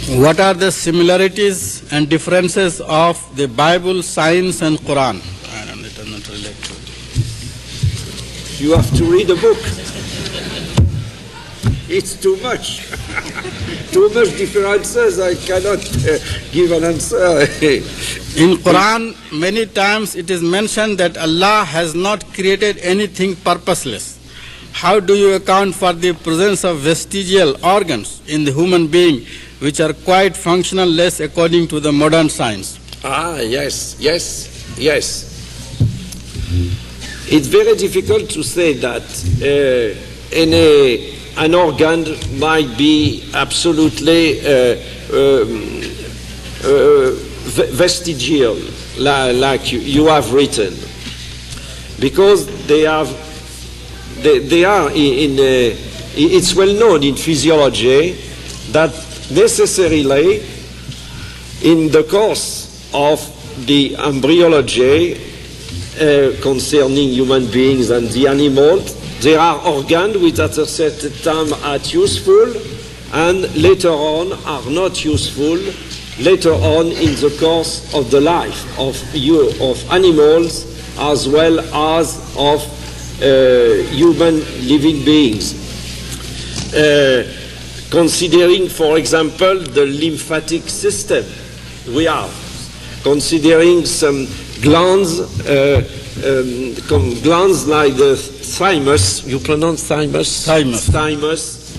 What are the similarities and differences of the Bible, science, and Quran? I don't know, not relate to it. You have to read a book. It's too much. Too much differences. I cannot give an answer. In Quran, many times it is mentioned that Allah has not created anything purposeless. How do you account for the presence of vestigial organs in the human being which are quite functionless according to the modern science? Yes. It's very difficult to say that an organ might be absolutely vestigial, like you have written, because they are it's well known in physiology that necessarily in the course of the embryology concerning human beings and the animals, there are organs which at a certain time are useful and later on are not useful later on in the course of the life of animals as well as of human living beings. Considering, for example, the lymphatic system we have, considering some glands, glands like the thymus, you pronounce thymus? Thymus,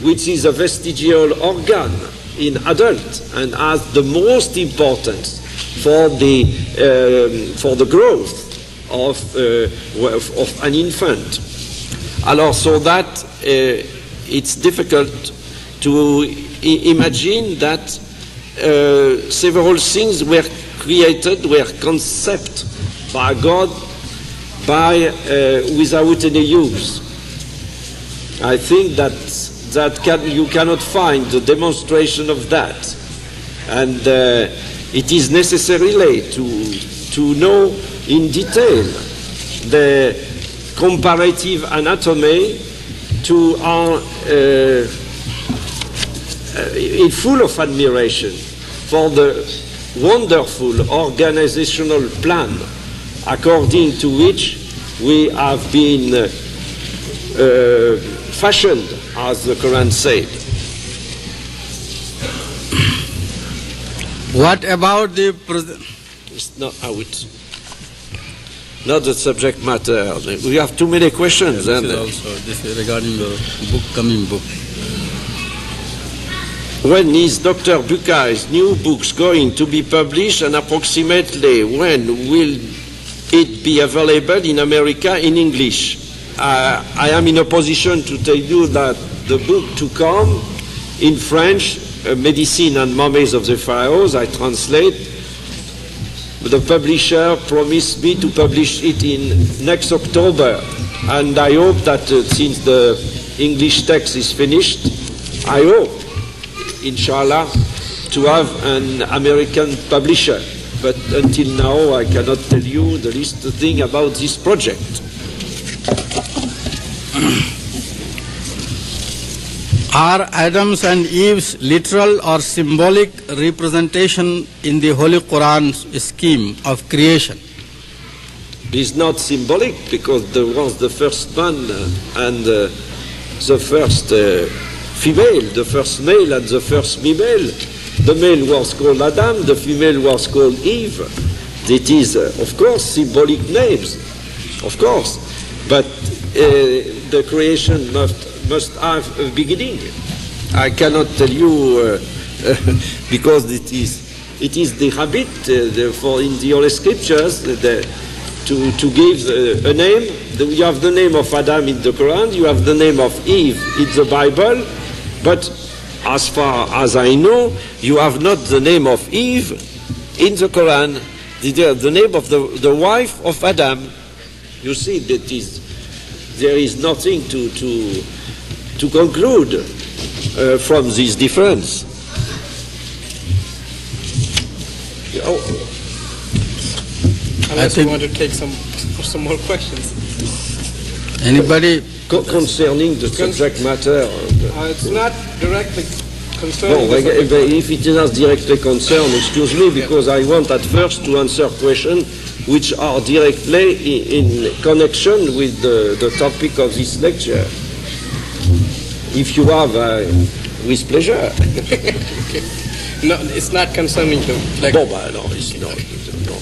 which is a vestigial organ in adult and has the most importance for the growth of an infant. Alors, so that it's difficult to imagine that several things were created, were conceived by God without any use. I think that you cannot find the demonstration of that, and it is necessarily to know in detail the comparative anatomy to our in full of admiration for the wonderful organizational plan according to which we have been fashioned, as the Quran said. What about the It's not out. Not the subject matter. We have too many questions. This is regarding the coming book. When is Dr. Bucaille's new books going to be published, and approximately when will it be available in America in English? I am in a position to tell you that the book to come in French, Medicine and Mummies of the Pharaohs, I translate. The publisher promised me to publish it in next October, and I hope that since the English text is finished, I hope, inshallah, to have an American publisher. But until now, I cannot tell you the least thing about this project. Are Adam's and Eve's literal or symbolic representation in the Holy Quran's scheme of creation? It is not symbolic, because there was the first man and the first female, the first male and the first female. The male was called Adam, the female was called Eve. It is, of course, symbolic names, of course, but the creation must have a beginning. I cannot tell you because it is the habit for in the Holy Scriptures to give a name. You have the name of Adam in the Quran, you have the name of Eve in the Bible, but as far as I know, you have not the name of Eve in the Quran, the name of the wife of Adam. You see, there is nothing to conclude from this difference. Unless you want to take some more questions. Anybody? Concerning the subject matter. It's not directly concern. No, if it is not directly concerned, excuse me, because I want at first to answer questions which are directly in connection with the topic of this lecture. If you have, with pleasure. Okay. No, it's not concerning the lecture. No, it's not. No.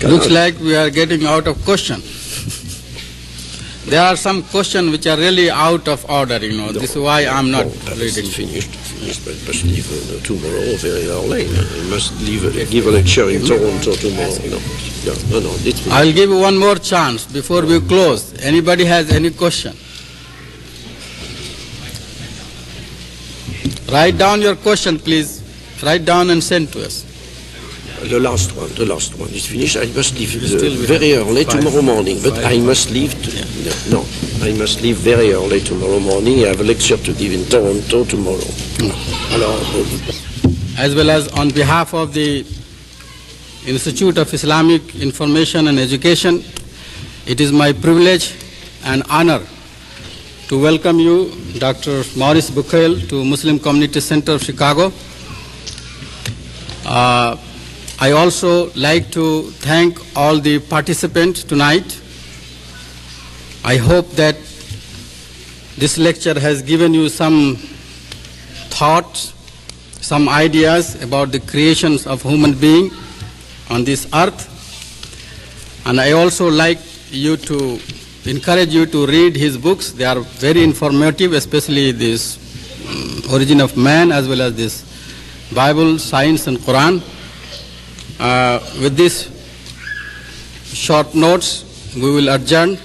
Looks like we are getting out of question. There are some questions which are really out of order, you know. This is why I'm not reading. Finished, but must leave tomorrow very early. I must give a lecture in Toronto tomorrow. No. I'll give you one more chance before we close. Anybody has any question? Write down your question, please. Write down and send to us. The last one is finished. I must leave very early tomorrow morning, but I must leave. I must leave very early tomorrow morning. I have a lecture to give in Toronto tomorrow. As well as on behalf of the Institute of Islamic Information and Education, it is my privilege and honor to welcome you, Dr. Maurice Bucaille, to Muslim Community Center of Chicago. I also like to thank all the participants tonight. I hope that this lecture has given you some thoughts, some ideas about the creations of human being on this earth. And I also like you to encourage you to read his books. They are very informative, especially this Origin of Man, as well as this Bible, Science and Quran. With these short notes, we will adjourn.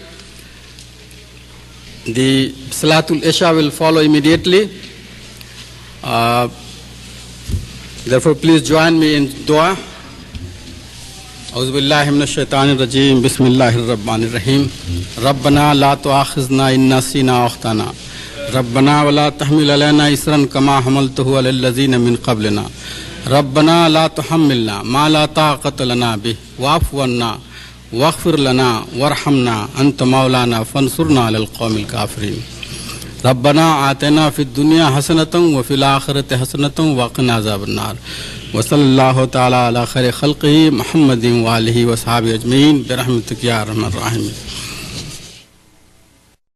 The Salatul Isha will follow immediately. Therefore, please join me in dua. أعوذ بالله من الشيطان الرجيم بسم الله الرحمن الرحيم ربنا لا تؤاخذنا إن نسينا أو أخطأنا ربنا ولا تحمل علينا إصرا كما حملته على الذين من قبلنا ربنا لا تحملنا ما لا طاقة لنا به واعف عنا واغفر لنا وارحمنا أنت مولانا فانصرنا على القوم الكافرين ربنا آتنا في الدنيا حسنة وفي الآخرة حسنة وقنا عذاب النار وصلى الله تعالى على خير خلقه محمد وآله وصحبه أجمعين برحمتك يا أرحم الراحمين.